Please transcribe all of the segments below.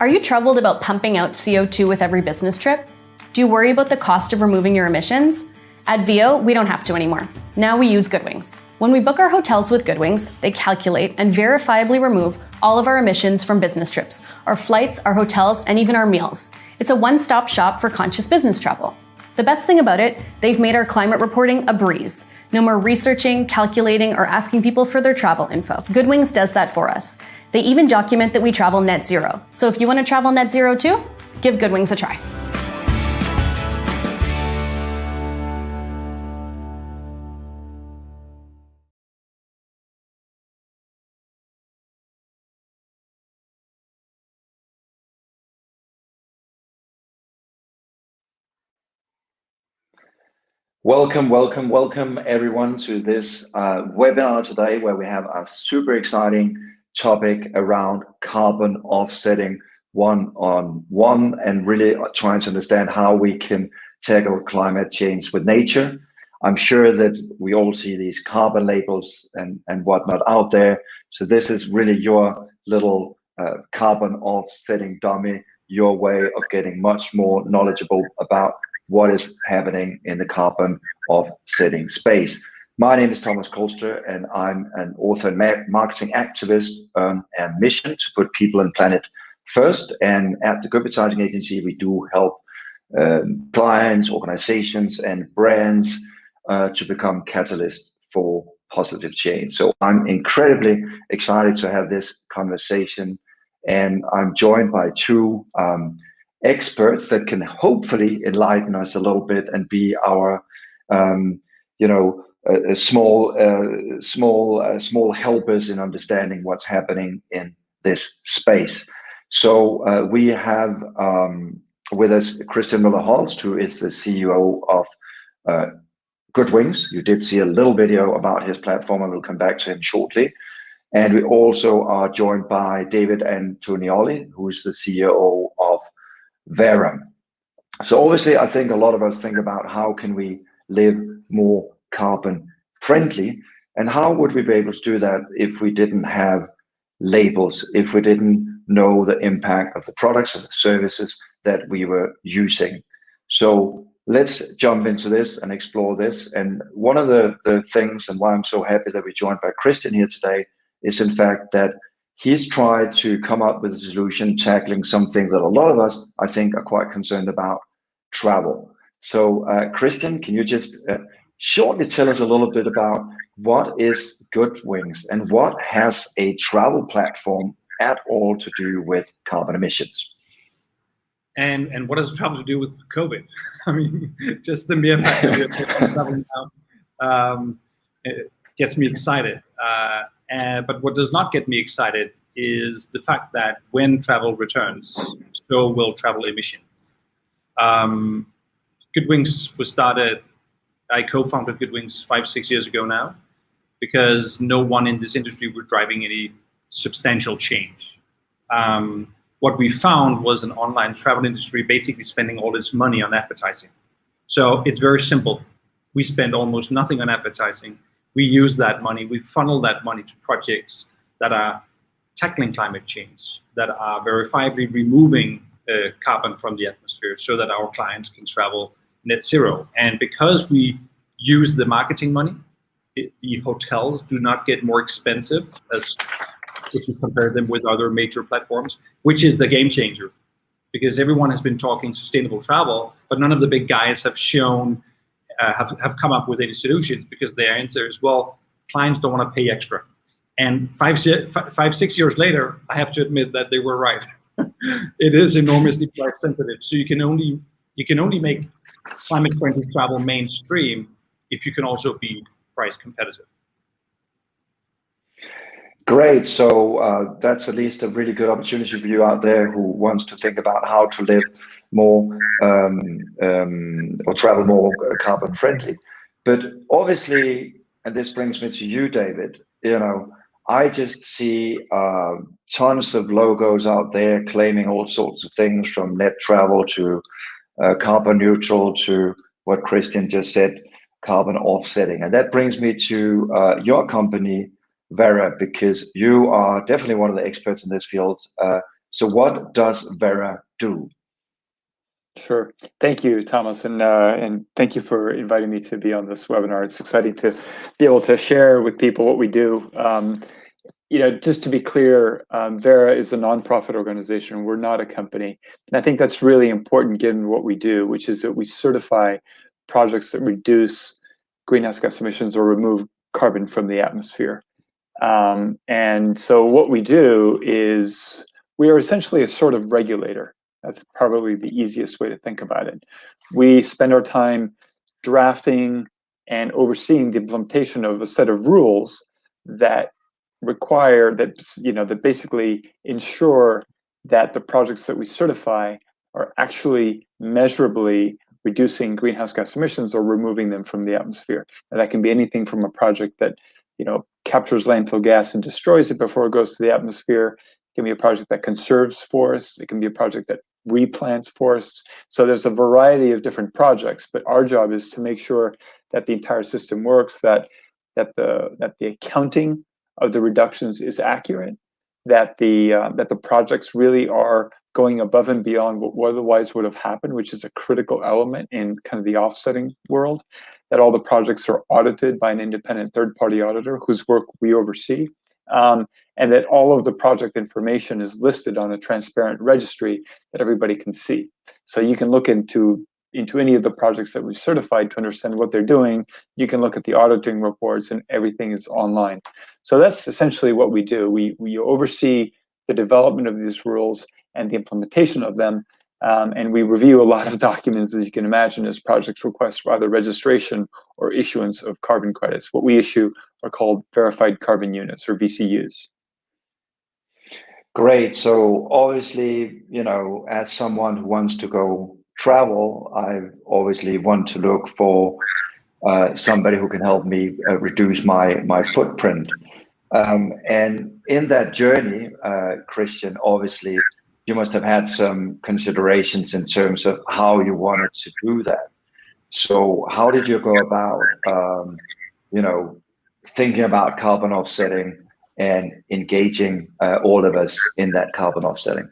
Are you troubled about pumping out CO2 with every business trip? Do you worry about the cost of removing your emissions? At VO, we don't have to anymore. Now we use Goodwings. When we book our hotels with Goodwings, they calculate and verifiably remove all of our emissions from business trips, our flights, our hotels, and even our meals. It's a one-stop shop for conscious business travel. The best thing about it, they've made our climate reporting a breeze. No more researching, calculating, or asking people for their travel info. Goodwings does that for us. They even document that we travel net zero. So if you want to travel net zero too, give Goodwings a try. Welcome everyone to this webinar today, where we have a super exciting topic around carbon offsetting one-on-one, and really trying to understand how we can tackle climate change with nature. I'm sure that we all see these carbon labels and whatnot out there. So this is really your little carbon offsetting dummy, your way of getting much more knowledgeable about what is happening in the carbon offsetting space. My name is Thomas Kolster, and I'm an author and marketing activist on a mission to put people and planet first. And at the Goodvertising agency, we do help clients, organizations, and brands to become catalysts for positive change. So I'm incredibly excited to have this conversation, and I'm joined by two experts that can hopefully enlighten us a little bit and be our, small helpers in understanding what's happening in this space. So we have with us Christian Møller-Holst, who is the CEO of Goodwings. You did see a little video about his platform, and we'll come back to him shortly. And we also are joined by David Antonioli, who is the CEO of Vera. So obviously, I think a lot of us think about how can we live more carbon friendly, and how would we be able to do that if we didn't have labels, if we didn't know the impact of the products and the services that we were using. So let's jump into this and explore this. And one of the things, and why I'm so happy that we're joined by Christian here today, is in fact that he's tried to come up with a solution tackling something that a lot of us, I think, are quite concerned about: travel. So Christian, can you just shortly tell us a little bit about what is Goodwings and what has a travel platform at all to do with carbon emissions? And what does travel to do with COVID? I mean, just the mere fact that we're traveling out it gets me excited. But what does not get me excited is the fact that when travel returns, so will travel emission. Goodwings was started, I co-founded Goodwings 5-6 years ago now, because no one in this industry was driving any substantial change. What we found was an online travel industry basically spending all its money on advertising. So it's very simple. We spend almost nothing on advertising. We use that money, we funnel that money to projects that are tackling climate change, that are verifiably removing carbon from the atmosphere, so that our clients can travel net zero. And because we use the marketing money, the hotels do not get more expensive as if you compare them with other major platforms, which is the game changer. Because everyone has been talking sustainable travel, but none of the big guys have shown have come up with any solutions, because their answer is, well, clients don't want to pay extra. And 5-6 years later, I have to admit that they were right. It is enormously price sensitive. So you can only make climate friendly travel mainstream if you can also be price competitive. Great. So that's at least a really good opportunity for you out there who wants to think about how to live more or travel more carbon friendly. But obviously, and this brings me to you, David, I just see tons of logos out there claiming all sorts of things, from net travel to carbon neutral to what Christian just said, carbon offsetting. And that brings me to your company, Vera, because you are definitely one of the experts in this field. So what does Vera do? Sure. Thank you, Thomas, and thank you for inviting me to be on this webinar. It's exciting to be able to share with people what we do. Just to be clear, Vera is a nonprofit organization. We're not a company. And I think that's really important given what we do, which is that we certify projects that reduce greenhouse gas emissions or remove carbon from the atmosphere. And so what we do is we are essentially a sort of regulator. That's probably the easiest way to think about it. We spend our time drafting and overseeing the implementation of a set of rules that require that basically ensure that the projects that we certify are actually measurably reducing greenhouse gas emissions or removing them from the atmosphere. And that can be anything from a project that captures landfill gas and destroys it before it goes to the atmosphere. It can be a project that conserves forests. It can be a project that replants forests. So there's a variety of different projects, but our job is to make sure that the entire system works, that the accounting of the reductions is accurate, that the projects really are going above and beyond what otherwise would have happened, which is a critical element in kind of the offsetting world, that all the projects are audited by an independent third-party auditor whose work we oversee, and that all of the project information is listed on a transparent registry that everybody can see. So you can look into any of the projects that we've certified to understand what they're doing. You can look at the auditing reports, and everything is online. So that's essentially what we do. We oversee the development of these rules and the implementation of them, and we review a lot of documents, as you can imagine, as projects request either registration or issuance of carbon credits. What we issue are called verified carbon units, or VCUs. Great. So obviously, as someone who wants to go travel, I obviously want to look for somebody who can help me reduce my footprint. And in that journey, Christian, obviously, you must have had some considerations in terms of how you wanted to do that. So how did you go about, thinking about carbon offsetting and engaging all of us in that carbon offsetting?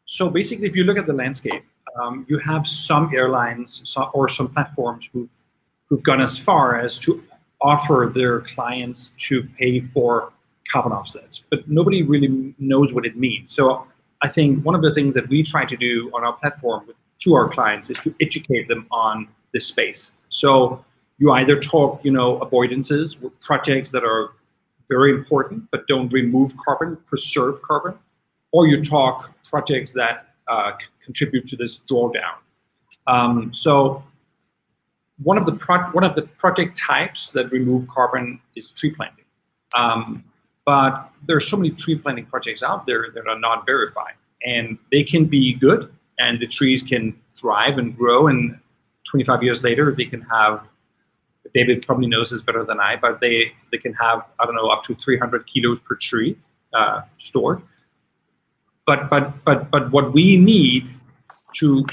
So basically, if you look at the landscape, you have some airlines or some platforms who've gone as far as to offer their clients to pay for carbon offsets, but nobody really knows what it means. So I think one of the things that we try to do on our platform to our clients is to educate them on this space. So you either talk, avoidances, projects that are very important but don't remove carbon, preserve carbon, or you talk projects that contribute to this drawdown. So one of the project types that remove carbon is tree planting. But there are so many tree planting projects out there that are not verified, and they can be good, and the trees can thrive and grow, and 25 years later they can have, David probably knows this better than I, but they can have, I don't know, up to 300 kilos per tree stored. But what we need to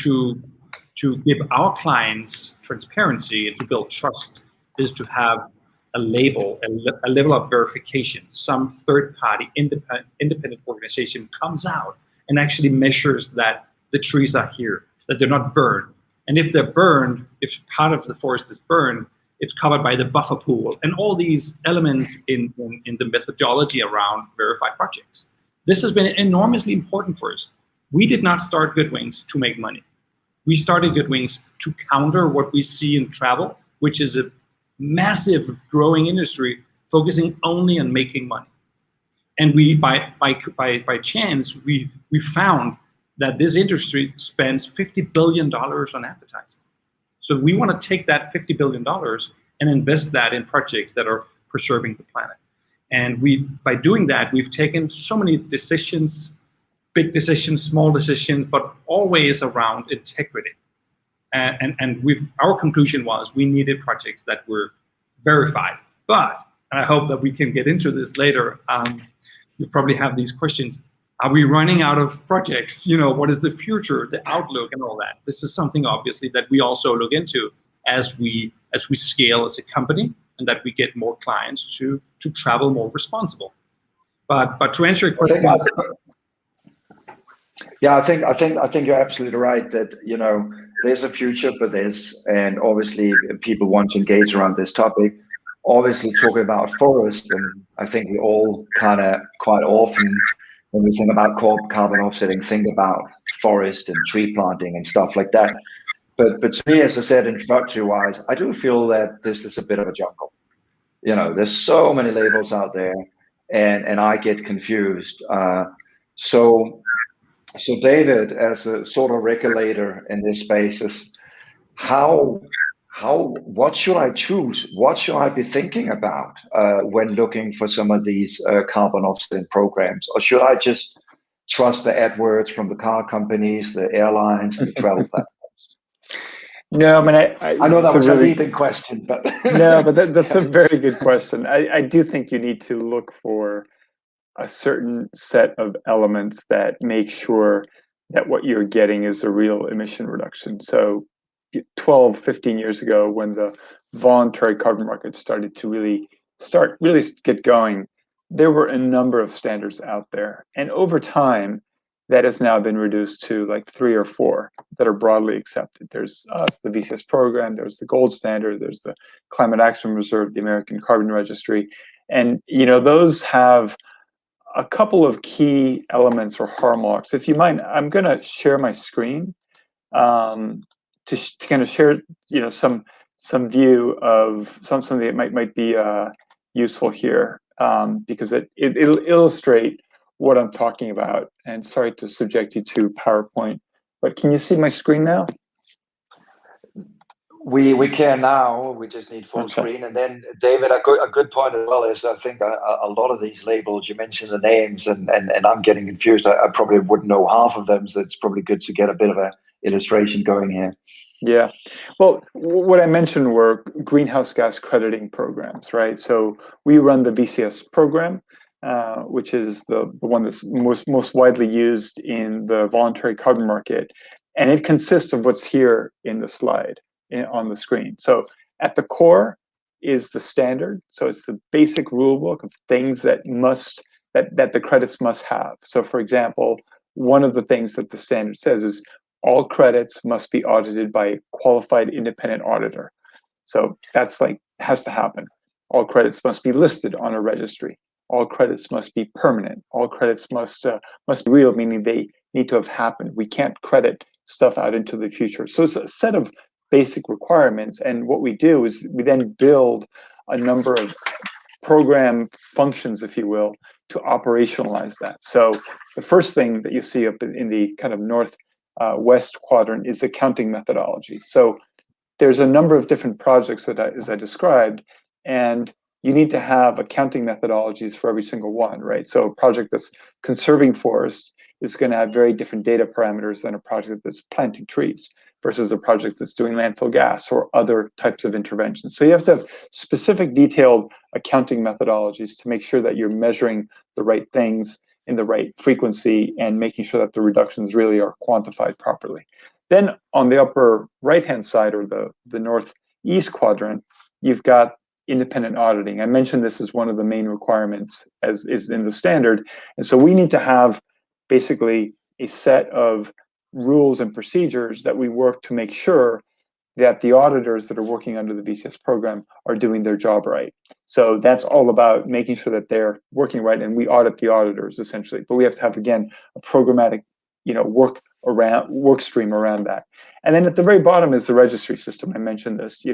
give our clients transparency and to build trust is to have a label, a level of verification. Some third-party independent organization comes out and actually measures that the trees are here, that they're not burned. And if they're burned, if part of the forest is burned, it's covered by the buffer pool and all these elements in the methodology around verified projects. This has been enormously important for us. We did not start Goodwings to make money. We started Goodwings to counter what we see in travel, which is a massive growing industry focusing only on making money. And we, by chance, we found that this industry spends $50 billion on advertising. So we want to take that $50 billion and invest that in projects that are preserving the planet. And by doing that, we've taken so many decisions, big decisions, small decisions, but always around integrity. And our conclusion was we needed projects that were verified. But, and I hope that we can get into this later, you probably have these questions. Are we running out of projects? What is the future, the outlook, and all that? This is something obviously that we also look into as we scale as a company, and that we get more clients to travel more responsible. But to answer your question, I think you're absolutely right that, you know, there's a future for this, and obviously people want to engage around this topic. Obviously, talking about forest, and I think we all kind of quite often, when we think about carbon offsetting, think about forest and tree planting and stuff like that. But to me, as I said, introductory-wise, I do feel that this is a bit of a jungle. You know, there's so many labels out there, and I get confused. So David, as a sort of regulator in this space, is what should I choose? What should I be thinking about when looking for some of these carbon offsetting programs? Or should I just trust the AdWords from the car companies, the airlines, the travel platforms? No, I mean, I know that was a leading question, but no, but that's a very good question. I do think you need to look for a certain set of elements that make sure that what you're getting is a real emission reduction. So 12, 15 years ago, when the voluntary carbon market started to really get going, there were a number of standards out there. And over time, that has now been reduced to like 3 or 4 that are broadly accepted. There's us, the VCS program, there's the gold standard, there's the Climate Action Reserve, the American Carbon Registry. And, you know, those have a couple of key elements or hallmarks. If you mind, I'm going to share my screen to kind of share, you know, some view of something that might be useful here, because it'll illustrate what I'm talking about. And sorry to subject you to PowerPoint, but can you see my screen now? We can now. We just need full screen. And then, David, a good point as well is I think a lot of these labels, you mentioned the names, and I'm getting confused. I probably wouldn't know half of them, so it's probably good to get a bit of an illustration going here. Yeah. Well, what I mentioned were greenhouse gas crediting programs, right? So we run the VCS program, which is the one that's most widely used in the voluntary carbon market. And it consists of what's here in the slide on the screen. So at the core is the standard. So it's the basic rule book of things that the credits must have. So for example, one of the things that the standard says is all credits must be audited by a qualified independent auditor. So that's like, has to happen. All credits must be listed on a registry. All credits must be permanent. All credits must be real, meaning they need to have happened. We can't credit stuff out into the future. So it's a set of basic requirements. And what we do is we then build a number of program functions, if you will, to operationalize that. So the first thing that you see up in the kind of northwest quadrant is accounting methodology. So there's a number of different projects as I described, and you need to have accounting methodologies for every single one, right? So a project that's conserving forests is going to have very different data parameters than a project that's planting trees versus a project that's doing landfill gas or other types of interventions. So you have to have specific detailed accounting methodologies to make sure that you're measuring the right things in the right frequency and making sure that the reductions really are quantified properly. Then on the upper right-hand side, or the northeast quadrant, you've got independent auditing. I mentioned this is one of the main requirements as is in the standard. And so we need to have basically a set of rules and procedures that we work to make sure that the auditors that are working under the VCS program are doing their job right. So that's all about making sure that they're working right, and we audit the auditors essentially. But we have to have, again, a programmatic, work stream around that. And then at the very bottom is the registry system. I mentioned this.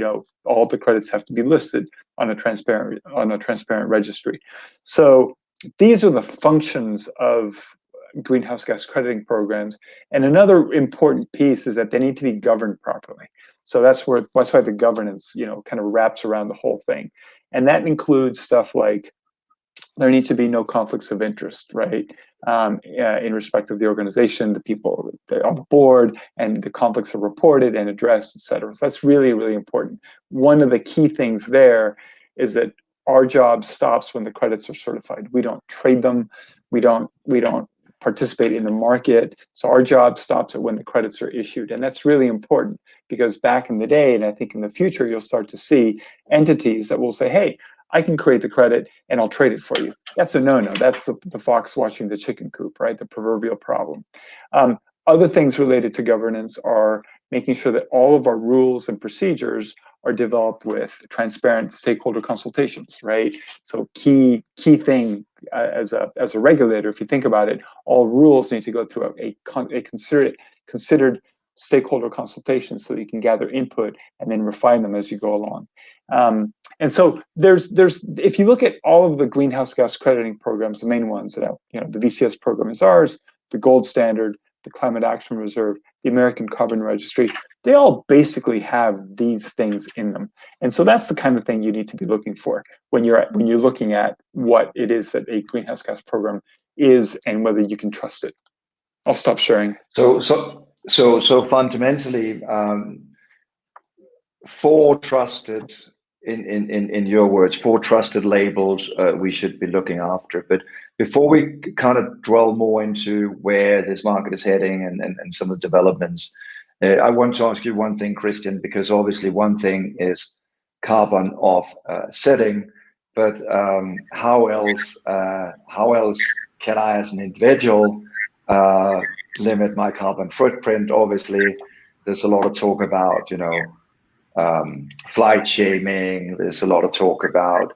All the credits have to be listed on a transparent registry. So these are the functions of greenhouse gas crediting programs. And another important piece is that they need to be governed properly. So that's why the governance, kind of wraps around the whole thing. And that includes stuff like there needs to be no conflicts of interest, right? In respect of the organization, the people on the board, and the conflicts are reported and addressed, et cetera. So that's really, really important. One of the key things there is that our job stops when the credits are certified. We don't trade them. We don't participate in the market. So our job stops at when the credits are issued. And that's really important because back in the day, and I think in the future, you'll start to see entities that will say, hey, I can create the credit and I'll trade it for you. That's a no-no. That's the fox watching the chicken coop, right? The proverbial problem. Other things related to governance are making sure that all of our rules and procedures are developed with transparent stakeholder consultations, right? So key thing as a regulator, if you think about it, all rules need to go through a considered stakeholder consultation so that you can gather input and then refine them as you go along. And so there's if you look at all of the greenhouse gas crediting programs, the main ones that the VCS program is ours, the gold standard, the Climate Action Reserve, the American Carbon Registry, they all basically have these things in them. And so that's the kind of thing you need to be looking for when you're looking at what it is that a greenhouse gas program is and whether you can trust it. I'll stop sharing. So fundamentally, four trusted, in your words, four trusted labels we should be looking after. But before we kind of dwell more into where this market is heading and some of the developments, I want to ask you one thing, Christian, because obviously one thing is carbon offsetting, but how else can I, as an individual, limit my carbon footprint? Obviously, there's a lot of talk about, flight shaming. There's a lot of talk about,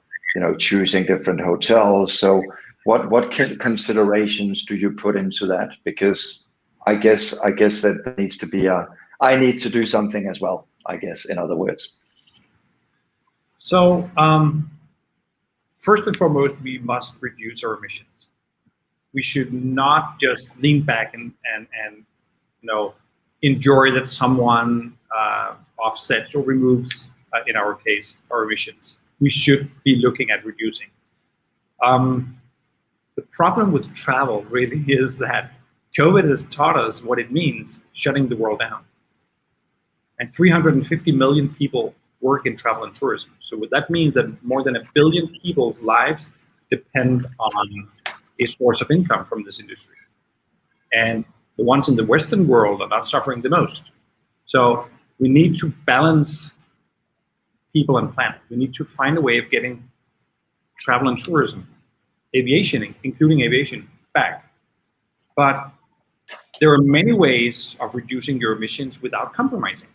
choosing different hotels. So what considerations do you put into that? Because I guess that needs to be I need to do something as well, I guess, in other words. So first and foremost, we must reduce our emissions. We should not just lean back and enjoy that someone offsets or removes, in our case, our emissions. We should be looking at reducing. The problem with travel really is that COVID has taught us what it means shutting the world down. And 350 million people work in travel and tourism. So what that means that more than 1 billion people's lives depend on a source of income from this industry. And the ones in the Western world are not suffering the most. So we need to balance people and planet. We need to find a way of getting travel and tourism, aviation, including aviation, back. But there are many ways of reducing your emissions without compromising.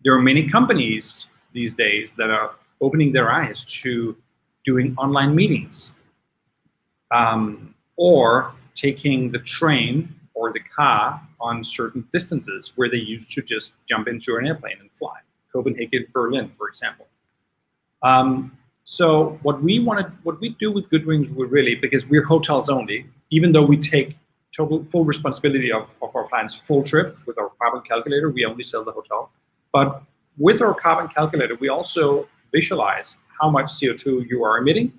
There are many companies these days that are opening their eyes to doing online meetings, or taking the train or the car on certain distances where they used to just jump into an airplane and fly. Copenhagen, Berlin, for example. So what we do with Goodwings, because we're hotels only, even though we take full responsibility of our client's full trip with our carbon calculator, we only sell the hotel. But with our carbon calculator, we also visualize how much CO2 you are emitting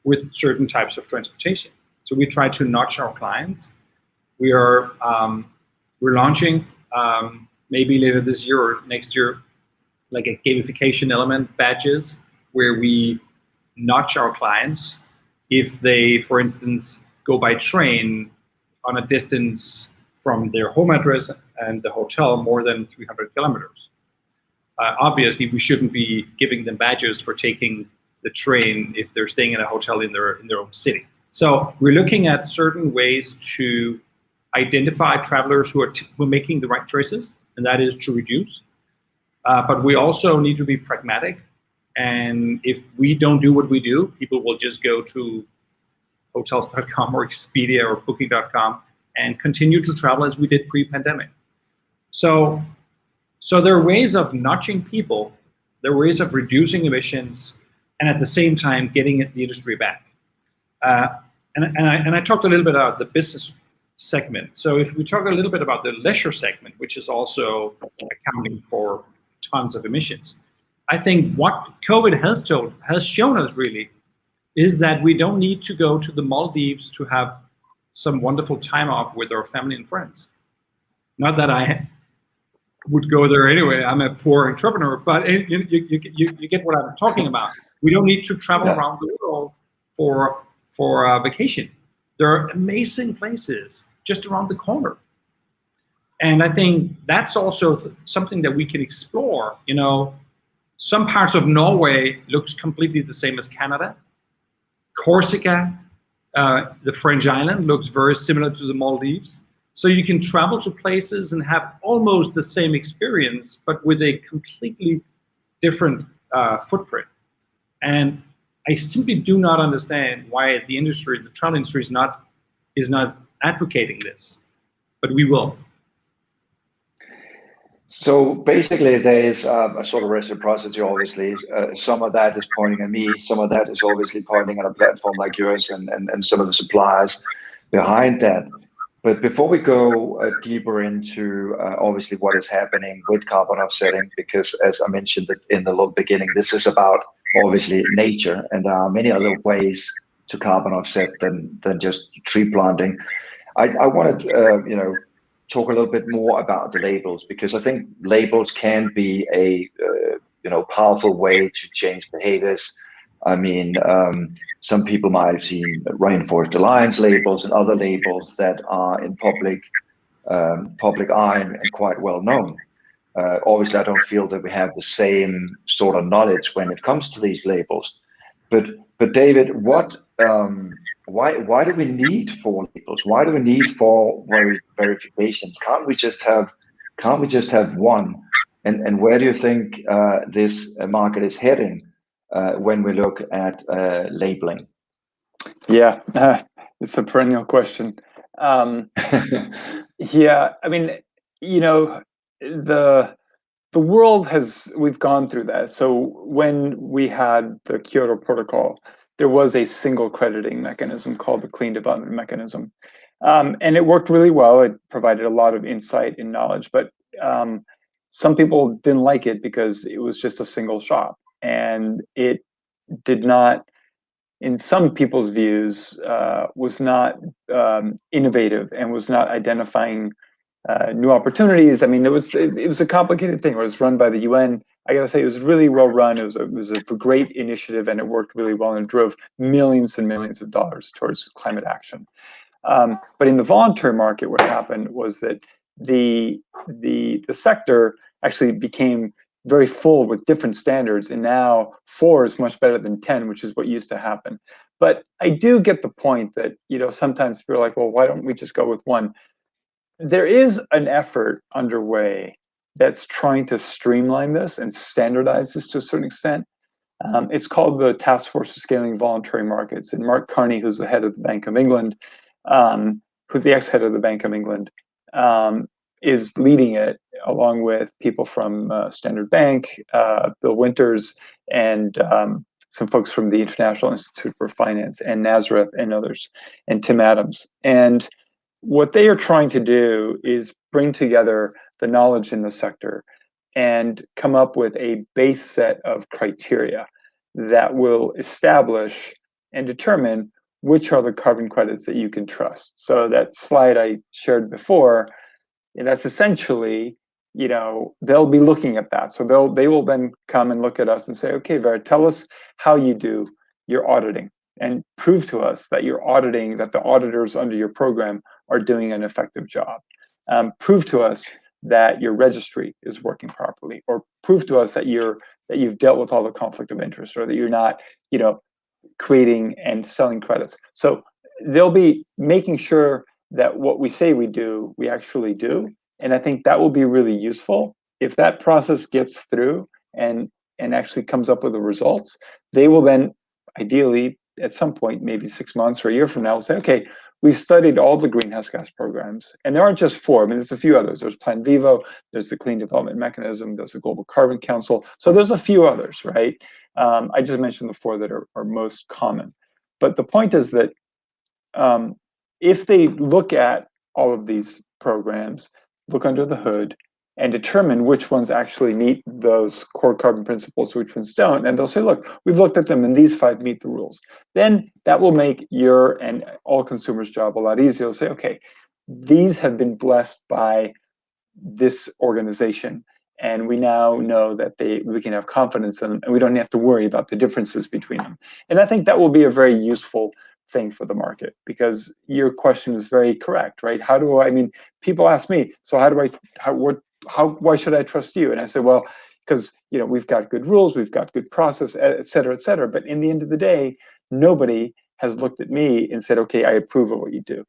with certain types of transportation. So we try to nudge our clients. We're launching maybe later this year or next year, like a gamification element, badges, where we nudge our clients if they, for instance, go by train on a distance from their home address and the hotel more than 300 kilometers. Obviously, we shouldn't be giving them badges for taking the train if they're staying in a hotel in their own city. So we're looking at certain ways to identify travelers who are making the right choices, and that is to reduce. But we also need to be pragmatic. And if we don't do what we do, people will just go to hotels.com or Expedia or Booking.com and continue to travel as we did pre-pandemic. So there are ways of nudging people, there are ways of reducing emissions, and at the same time getting the industry back. And I talked a little bit about the business segment. So if we talk a little bit about the leisure segment, which is also accounting for tons of emissions, I think what COVID has shown us really is that we don't need to go to the Maldives to have some wonderful time off with our family and friends. Not that I would go there anyway. I'm a poor entrepreneur, but you get what I'm talking about. We don't need to travel around the world for a vacation. There are amazing places just around the corner. And I think that's also something that we can explore, Some parts of Norway looks completely the same as Canada. Corsica, the French island, looks very similar to the Maldives. So you can travel to places and have almost the same experience, but with a completely different footprint. And I simply do not understand why the industry, the travel industry, is not advocating this, but we will. So basically, there is a sort of reciprocity, obviously. Some of that is pointing at me, some of that is obviously pointing at a platform like yours and some of the suppliers behind that. But before we go deeper into obviously what is happening with carbon offsetting, because as I mentioned in the beginning, this is about obviously nature, and there are many other ways to carbon offset than just tree planting. I wanted to talk a little bit more about the labels, because I think labels can be a powerful way to change behaviors. I mean, some people might have seen Rainforest Alliance labels and other labels that are in public eye and quite well known. Obviously, I don't feel that we have the same sort of knowledge when it comes to these labels. But David, why do we need 4 labels? Why do we need 4 verifications? Can't we just have one? And where do you think this market is heading when we look at labeling? Yeah, it's a perennial question. Yeah, I mean, the world we've gone through that. So when we had the Kyoto Protocol, there was a single crediting mechanism called the Clean Development Mechanism. And it worked really well. It provided a lot of insight and knowledge, but some people didn't like it because it was just a single shop. And it did not, in some people's views, was not innovative and was not identifying new opportunities. I mean, it was a complicated thing. It was run by the UN. I gotta say, it was really well run. It was a great initiative, and it worked really well, and it drove millions and millions of dollars towards climate action. But in the voluntary market, what happened was that the sector actually became very full with different standards, and now 4 is much better than 10, which is what used to happen. But I do get the point that sometimes people are like, well, why don't we just go with 1? There is an effort underway that's trying to streamline this and standardize this to a certain extent. It's called the Task Force for Scaling Voluntary Markets. And Mark Carney, who's the head of the Bank of England, who's the ex-head of the Bank of England, is leading it, along with people from Standard Bank, Bill Winters, and some folks from the International Institute for Finance, and Nazareth, and others, and Tim Adams. And what they are trying to do is bring together the knowledge in the sector and come up with a base set of criteria that will establish and determine which are the carbon credits that you can trust. So that slide I shared before, that's essentially, they'll be looking at that. So they will then come and look at us and say, okay, Vera, tell us how you do your auditing, and prove to us that you're auditing, that the auditors under your program are doing an effective job. Prove to us that your registry is working properly, or prove to us that you've dealt with all the conflict of interest, or that you're not, creating and selling credits. So they'll be making sure that what we say we do, we actually do. And I think that will be really useful. If that process gets through and actually comes up with the results, they will then ideally, at some point, maybe 6 months or a year from now, will say, okay, we've studied all the greenhouse gas programs, and there aren't just 4. I mean, there's a few others. There's Plan Vivo, there's the Clean Development Mechanism, there's the Global Carbon Council. So there's a few others, right? I just mentioned the 4 that are most common. But the point is that if they look at all of these programs, look under the hood, and determine which ones actually meet those core carbon principles, which ones don't. And they'll say, look, we've looked at them and these 5 meet the rules. Then that will make your and all consumers' job a lot easier. They'll say, okay, these have been blessed by this organization, and we now know that we can have confidence in them, and we don't have to worry about the differences between them. And I think that will be a very useful thing for the market, because your question is very correct, right? People ask me, so why should I trust you? And I say, well, because we've got good rules, we've got good process, et cetera, et cetera. But in the end of the day, nobody has looked at me and said, okay, I approve of what you do.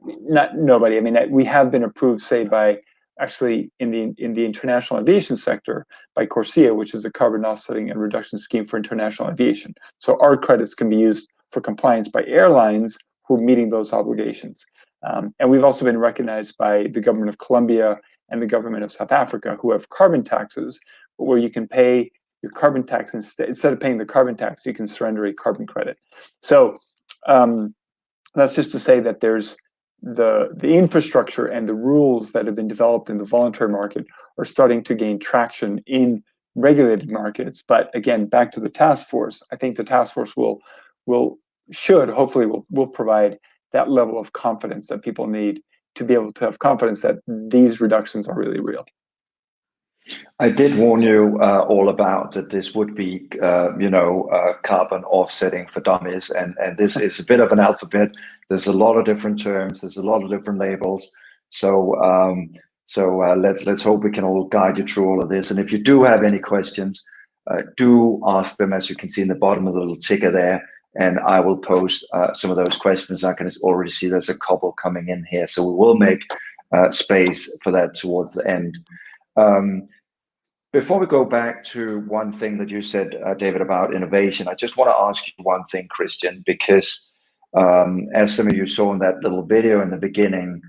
Not nobody. I mean, we have been approved, say, by actually in the international aviation sector by CORSIA, which is the carbon offsetting and reduction scheme for international aviation. So our credits can be used for compliance by airlines who are meeting those obligations. And we've also been recognized by the government of Colombia and the government of South Africa, who have carbon taxes, where you can pay your carbon tax instead of paying the carbon tax, you can surrender a carbon credit. So that's just to say that there's the infrastructure and the rules that have been developed in the voluntary market are starting to gain traction in regulated markets. But again, back to the task force, I think the task force hopefully provide that level of confidence that people need to be able to have confidence that these reductions are really real. I did warn you all about that this would be, carbon offsetting for dummies, and this is a bit of an alphabet. There's a lot of different terms. There's a lot of different labels. So let's hope we can all guide you through all of this. And if you do have any questions, do ask them, as you can see in the bottom of the little ticker there, and I will post some of those questions. I can already see there's a couple coming in here, so we will make space for that towards the end. Before we go back to one thing that you said, David, about innovation, I just want to ask you one thing, Christian, because as some of you saw in that little video in the beginning,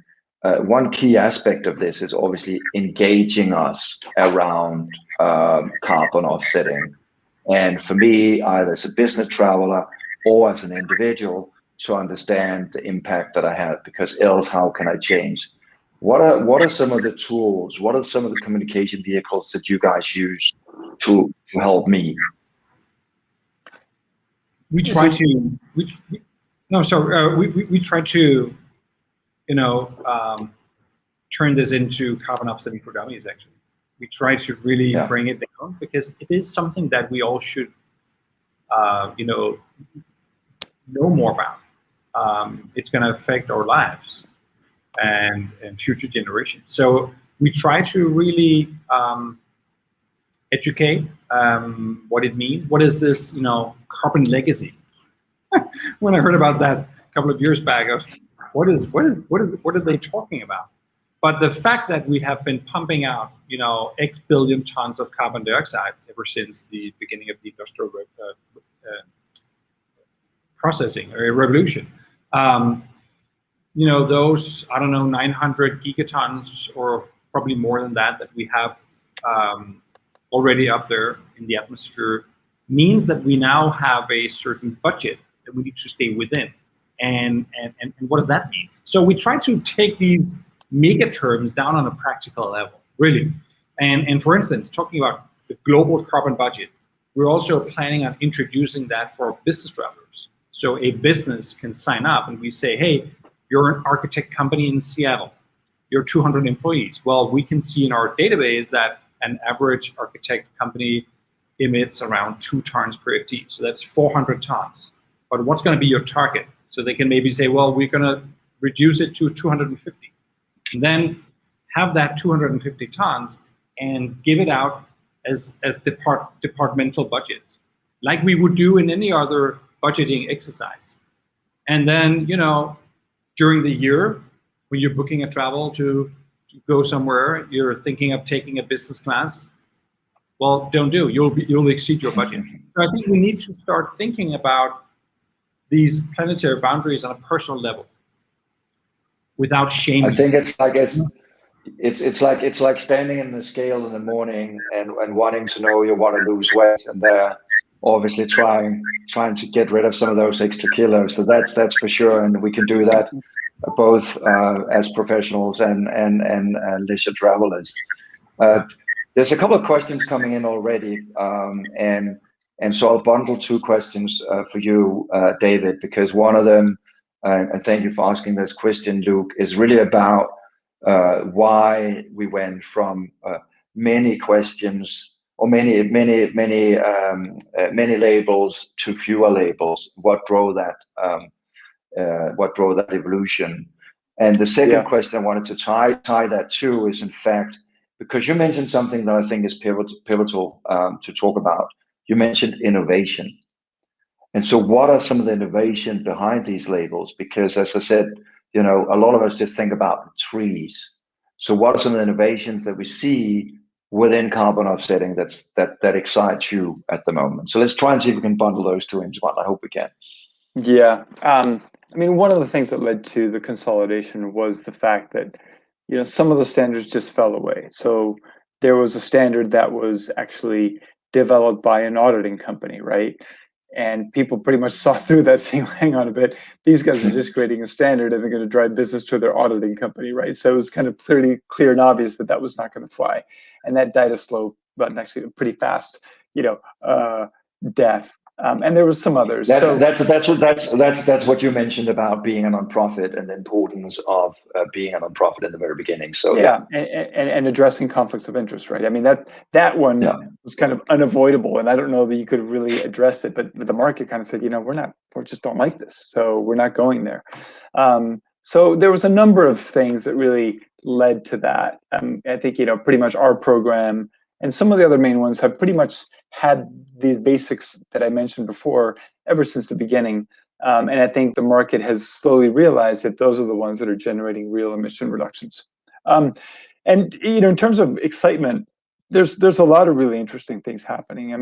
one key aspect of this is obviously engaging us around carbon offsetting. And for me, either as a business traveler or as an individual, to understand the impact that I have, because else how can I change? What are some of the tools? What are some of the communication vehicles that you guys use to help me? We try to turn this into carbon offsetting for dummies. Actually, we try to really bring it down, because it is something that we all should know more about. It's going to affect our lives and future generations. So we try to really educate what it means. What is this, carbon legacy? When I heard about that a couple of years back, I was like, what are they talking about? But the fact that we have been pumping out, X billion tons of carbon dioxide ever since the beginning of the industrial processing or revolution. Those, 900 gigatons, or probably more than that we have already up there in the atmosphere, means that we now have a certain budget that we need to stay within. And what does that mean? So we try to take these mega terms down on a practical level, really. And for instance, talking about the global carbon budget, we're also planning on introducing that for business travelers. So a business can sign up and we say, hey, you're an architect company in Seattle, you're 200 employees. Well, we can see in our database that an average architect company emits around 2 tons per FTE. So that's 400 tons. But what's going to be your target? So they can maybe say, well, we're going to reduce it to 250. And then have that 250 tons and give it out as departmental budgets, like we would do in any other budgeting exercise. And then, during the year, when you're booking a travel to go somewhere, you're thinking of taking a business class, well, don't do. You'll exceed your budget. So I think we need to start thinking about these planetary boundaries on a personal level, without shame. I think it's like standing in the scale in the morning and wanting to know you want to lose weight, and they're obviously trying to get rid of some of those extra kilos. So that's for sure, and we can do that both as professionals and leisure travelers. There's a couple of questions coming in already, and so I'll bundle 2 questions for you, David, because one of them, and thank you for asking this question, Luke, is really about why we went from many questions or many labels to fewer labels. What drove that evolution? And the second question I wanted to tie that to is, in fact, because you mentioned something that I think is pivotal to talk about. You mentioned innovation. And so what are some of the innovation behind these labels? Because as I said, a lot of us just think about trees. So what are some of the innovations that we see within carbon offsetting that excites you at the moment? So let's try and see if we can bundle those two into one. I hope we can. Yeah. One of the things that led to the consolidation was the fact that, some of the standards just fell away. So there was a standard that was actually developed by an auditing company, right? And people pretty much saw through that, saying, hang on a bit, these guys are just creating a standard and they're going to drive business to their auditing company, right? So it was kind of clear and obvious that was not going to fly. And that died a slow, but actually a pretty fast, death. And there was some others. That's what you mentioned about being a nonprofit and the importance of being a nonprofit in the very beginning. So yeah. And addressing conflicts of interest, right? I mean, that one was kind of unavoidable, and I don't know that you could have really addressed it, but the market kind of said, we just don't like this, so we're not going there. So there was a number of things that really led to that. I think pretty much our program and some of the other main ones have pretty much had these basics that I mentioned before ever since the beginning. And I think the market has slowly realized that those are the ones that are generating real emission reductions. And in terms of excitement, there's a lot of really interesting things happening. I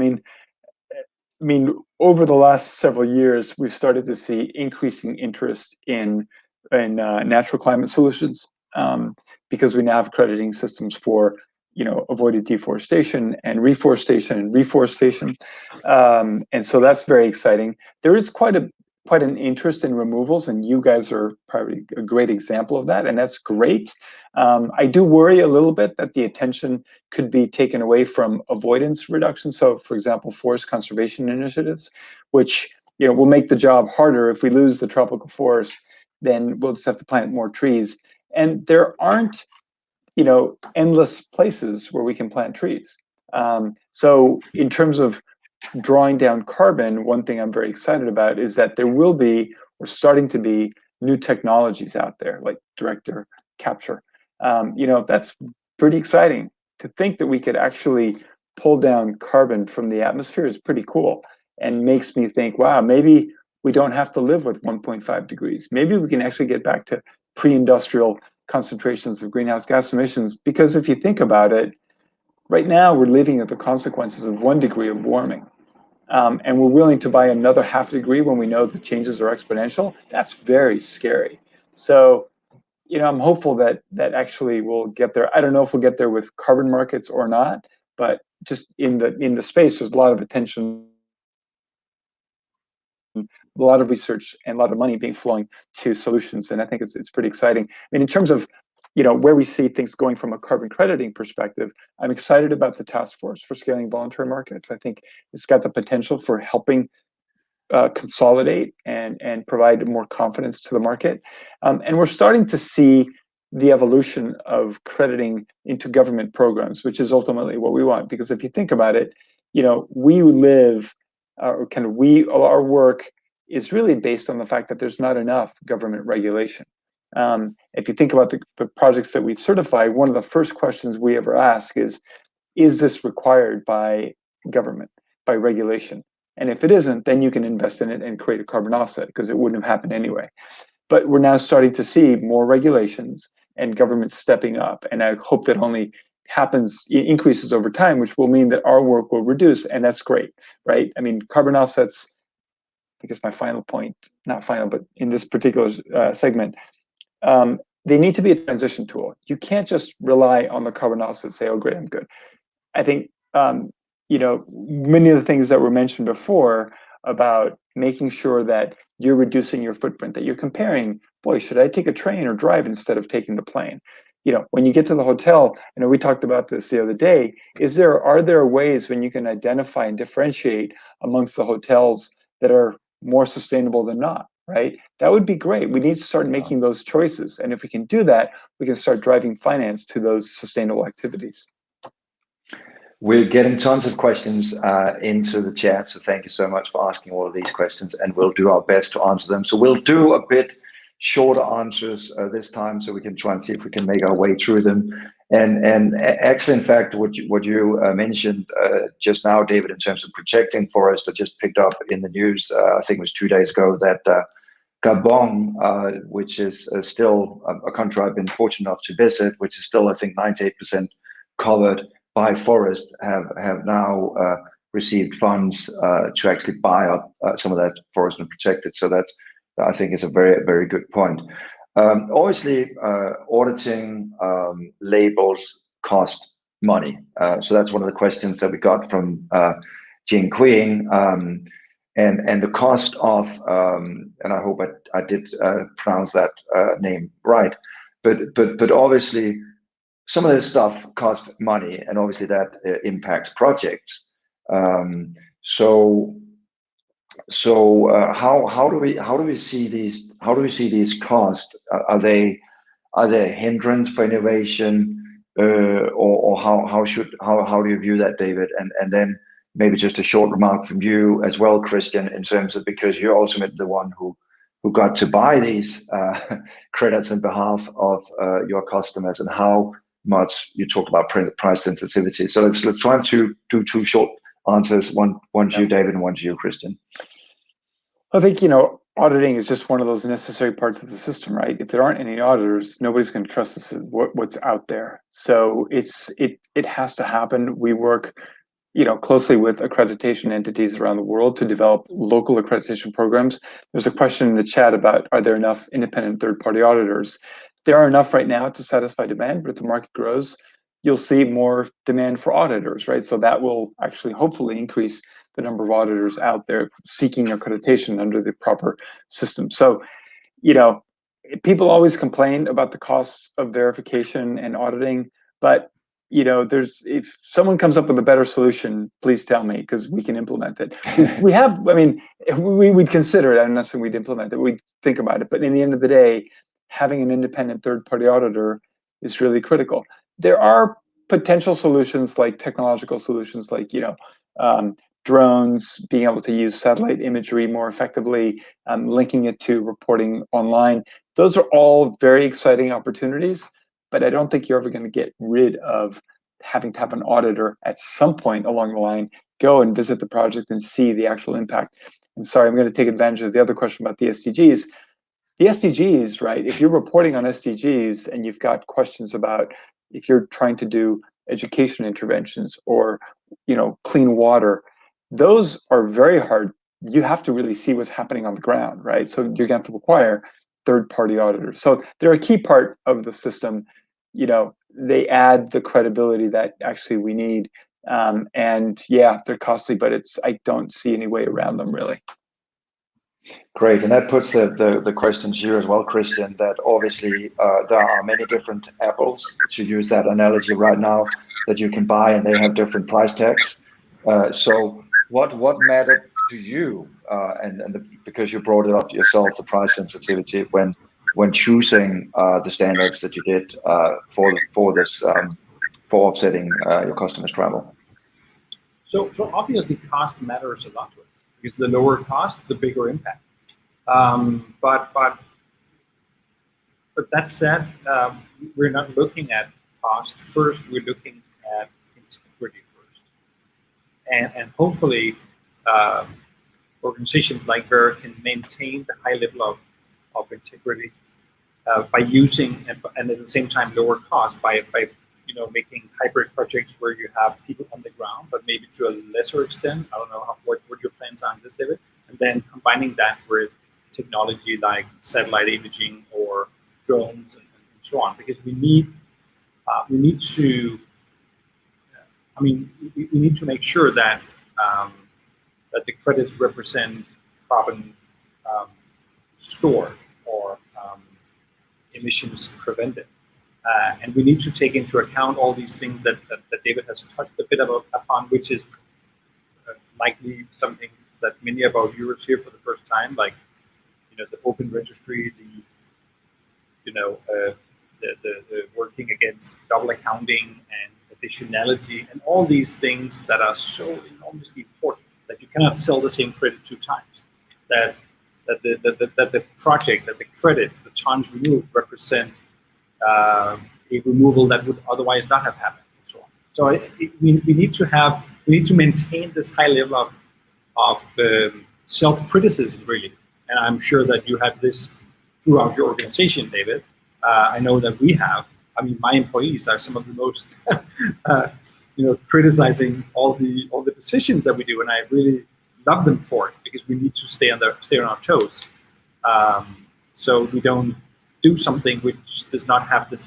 mean, over the last several years, we've started to see increasing interest in natural climate solutions because we now have crediting systems for avoided deforestation and reforestation. And so that's very exciting. There is quite an interest in removals, and you guys are probably a great example of that, and that's great. I do worry a little bit that the attention could be taken away from avoidance reduction. So, for example, forest conservation initiatives, which will make the job harder. If we lose the tropical forest, then we'll just have to plant more trees. And there aren't endless places where we can plant trees. So in terms of drawing down carbon, one thing I'm very excited about is that there will be, or starting to be, new technologies out there like direct air capture. That's pretty exciting. To think that we could actually pull down carbon from the atmosphere is pretty cool, and makes me think, wow, maybe we don't have to live with 1.5 degrees. Maybe we can actually get back to pre-industrial concentrations of greenhouse gas emissions, because if you think about it, right now we're living at the consequences of 1 degree of warming, and we're willing to buy another half degree when we know the changes are exponential. That's very scary. So I'm hopeful that actually we'll get there. I don't know if we'll get there with carbon markets or not, but just in the space, there's a lot of attention, a lot of research, and a lot of money being flowing to solutions, and I think it's pretty exciting. In terms of where we see things going from a carbon crediting perspective, I'm excited about the task force for scaling voluntary markets. I think it's got the potential for helping consolidate and provide more confidence to the market, and we're starting to see the evolution of crediting into government programs, which is ultimately what we want. Because if you think about it, we live. Our work is really based on the fact that there's not enough government regulation. If you think about the projects that we certify, one of the first questions we ever ask is this required by government, by regulation? And if it isn't, then you can invest in it and create a carbon offset, because it wouldn't have happened anyway. But we're now starting to see more regulations and governments stepping up, and I hope that only increases over time, which will mean that our work will reduce, and that's great, right? Carbon offsets, I guess my final point, not final, but in this particular segment, they need to be a transition tool. You can't just rely on the carbon offset and say, oh, great, I'm good. I think, many of the things that were mentioned before about making sure that you're reducing your footprint, that you're comparing, boy, should I take a train or drive instead of taking the plane? When you get to the hotel, we talked about this the other day, are there ways when you can identify and differentiate amongst the hotels that are more sustainable than not, right? That would be great. We need to start making those choices. And if we can do that, we can start driving finance to those sustainable activities. We're getting tons of questions into the chat, so thank you so much for asking all of these questions, and we'll do our best to answer them. So we'll do a bit shorter answers this time, so we can try and see if we can make our way through them. And actually, in fact, what you mentioned just now, David, in terms of protecting forest, I just picked up in the news, I think it was 2 days ago, that Gabon, which is still a country I've been fortunate enough to visit, which is still, I think, 98% covered by forest, have now received funds to actually buy up some of that forest and protect it. So that's, I think, is a very, very good point. Obviously, auditing labels cost money. So that's one of the questions that we got from Jing Qing. And the cost of, and I hope I did pronounce that name right, but obviously some of this stuff costs money, and obviously that impacts projects. So how do we see these costs? Are they a hindrance for innovation, or how do you view that, David? And then maybe just a short remark from you as well, Christian, in terms of, because you're ultimately the one who got to buy these credits on behalf of your customers, and how much you talked about price sensitivity. So let's try to do two short answers, one to you, David, and one to you, Christian. I think, auditing is just one of those necessary parts of the system, right? If there aren't any auditors, nobody's going to trust this, what's out there. So it has to happen. We work, closely with accreditation entities around the world to develop local accreditation programs. There's a question in the chat about, are there enough independent third-party auditors? There are enough right now to satisfy demand, but if the market grows, you'll see more demand for auditors, right? So that will actually hopefully increase the number of auditors out there seeking accreditation under the proper system. So, people always complain about the costs of verification and auditing, but if someone comes up with a better solution, please tell me, because we can implement it. We'd consider it. I'm not saying we'd implement it, we'd think about it. But in the end of the day, having an independent third-party auditor is really critical. There are potential solutions, like technological solutions, like drones, being able to use satellite imagery more effectively, linking it to reporting online. Those are all very exciting opportunities, but I don't think you're ever going to get rid of having to have an auditor at some point along the line go and visit the project and see the actual impact. And sorry, I'm going to take advantage of the other question about the SDGs. The SDGs, right? If you're reporting on SDGs and you've got questions about if you're trying to do education interventions or, clean water, those are very hard. You have to really see what's happening on the ground, right? So you're going to have to require third-party auditors. So they're a key part of the system. They add the credibility that actually we need. And yeah, they're costly, but I don't see any way around them, really. Great, and that puts the question to you as well, Christian, that obviously there are many different apples, to use that analogy right now, that you can buy, and they have different price tags. So what mattered to you, because you brought it up yourself, the price sensitivity, when choosing the standards that you did for this for offsetting your customers' travel? So obviously cost matters a lot to us, because the lower cost, the bigger impact. But that said, we're not looking at cost first. We're looking at integrity first, and hopefully organizations like Vera can maintain the high level of integrity by using and at the same time lower cost by making hybrid projects where you have people on the ground, but maybe to a lesser extent. I don't know what your plans are on this, David, and then combining that with technology like satellite imaging or drones and so on, because we need to make sure that that the credits represent carbon stored or emissions prevented. And we need to take into account all these things that David has touched a bit upon, which is likely something that many of our viewers hear for the first time, like the open registry, the working against double accounting and additionality, and all these things that are so enormously important that you cannot sell the same credit 2 times. That the project, that the credit, the tons removed represent a removal that would otherwise not have happened, and so on. So we need to maintain this high level of self-criticism, really. And I'm sure that you have this throughout your organization, David. I know that we have. I mean, my employees are some of the most, criticizing all the decisions that we do, and I really love them for it, because we need to stay on our toes, so we don't do something which does not have the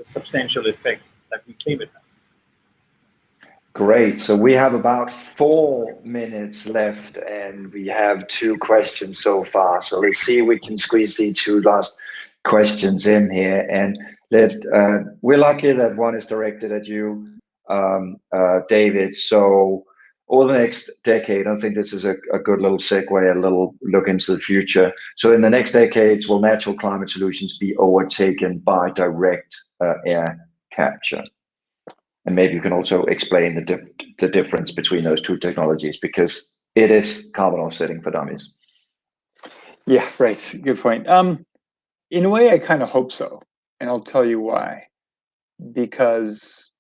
substantial effect that we claim it has. Great. So we have about 4 minutes left, and we have 2 questions so far. So let's see if we can squeeze the 2 last questions in here. And we're lucky that one is directed at you, David. So over the next decade, I think this is a good little segue, a little look into the future. So in the next decades, will natural climate solutions be overtaken by direct air capture? And maybe you can also explain the difference between those 2 technologies, because it is carbon offsetting for dummies. Yeah, right. Good point. In a way, I kind of hope so, and I'll tell you why. Because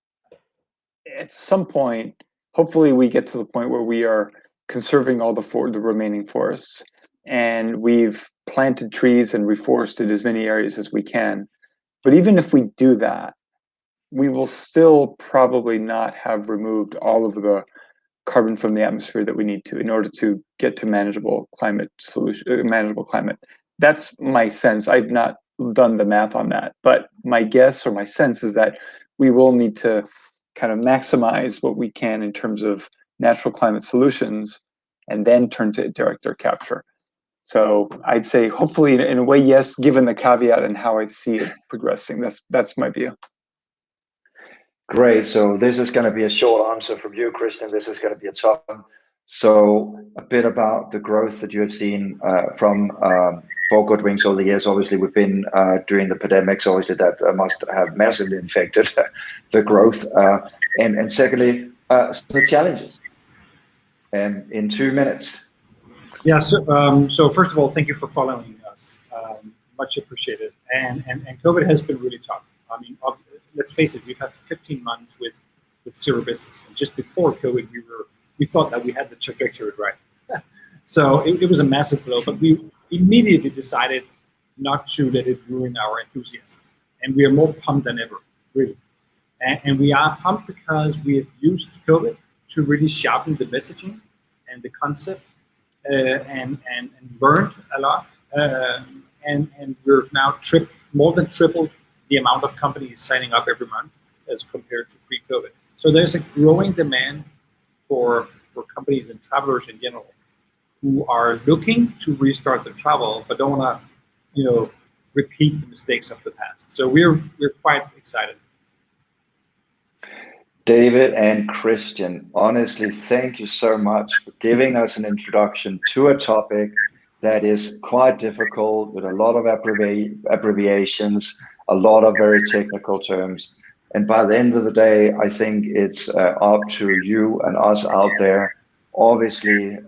at some point, hopefully, we get to the point where we are conserving all the remaining forests, and we've planted trees and reforested as many areas as we can. But even if we do that, we will still probably not have removed all of the carbon from the atmosphere that we need to in order to get to manageable climate. That's my sense. I've not done the math on that, but my guess or my sense is that we will need to kind of maximize what we can in terms of natural climate solutions, and then turn to direct air capture. So I'd say hopefully in a way, yes, given the caveat and how I see it progressing. That's my view. Great. So this is going to be a short answer from you, Christian. This is going to be a tough one. So a bit about the growth that you have seen from for Goodwings over the years. Obviously, we've been during the pandemic, so obviously that must have massively affected the growth. And secondly, the challenges. And in 2 minutes. Yeah. So first of all, thank you for following us. Much appreciated. And COVID has been really tough. I mean, let's face it, we've had 15 months with zero business. And just before COVID, we thought that we had the trajectory right. So it was a massive blow, but we immediately decided not to let it ruin our enthusiasm. And we are more pumped than ever, really. And we are pumped because we have used COVID to really sharpen the messaging and the concept, and learned a lot. And we're now more than tripled the amount of companies signing up every month as compared to pre-COVID. So there's a growing demand for companies and travelers in general who are looking to restart their travel, but don't want to, repeat the mistakes of the past. So we're quite excited. David and Christian, honestly, thank you so much for giving us an introduction to a topic that is quite difficult, with a lot of abbreviations, a lot of very technical terms. And by the end of the day, I think it's up to you and us out there, obviously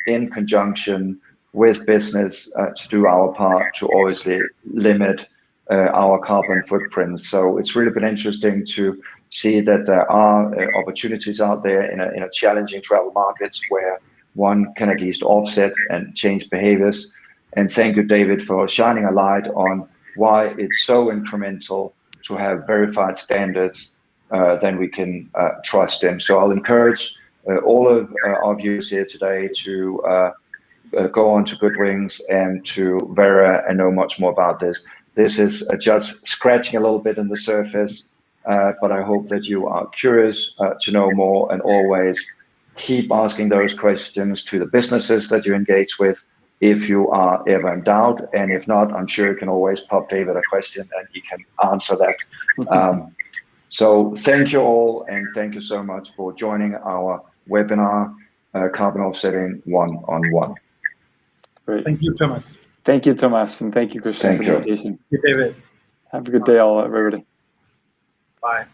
in conjunction with business, to do our part to obviously limit our carbon footprint. So it's really been interesting to see that there are opportunities out there in a challenging travel markets where one can at least offset and change behaviors. And thank you, David, for shining a light on why it's so incremental to have verified standards then we can trust in. So I'll encourage all of our viewers here today to go on to Goodwings and to Vera and know much more about this. This is just scratching a little bit on the surface, but I hope that you are curious to know more, and always keep asking those questions to the businesses that you engage with if you are ever in doubt. And if not, I'm sure you can always pop David a question and he can answer that. So thank you all, and thank you so much for joining our webinar, Carbon Offsetting One-on-One. Great. Thank you, Thomas. Thank you, Thomas, and thank you, Christian, for the invitation. Thank you, David. Have a good day, all, everybody. Bye.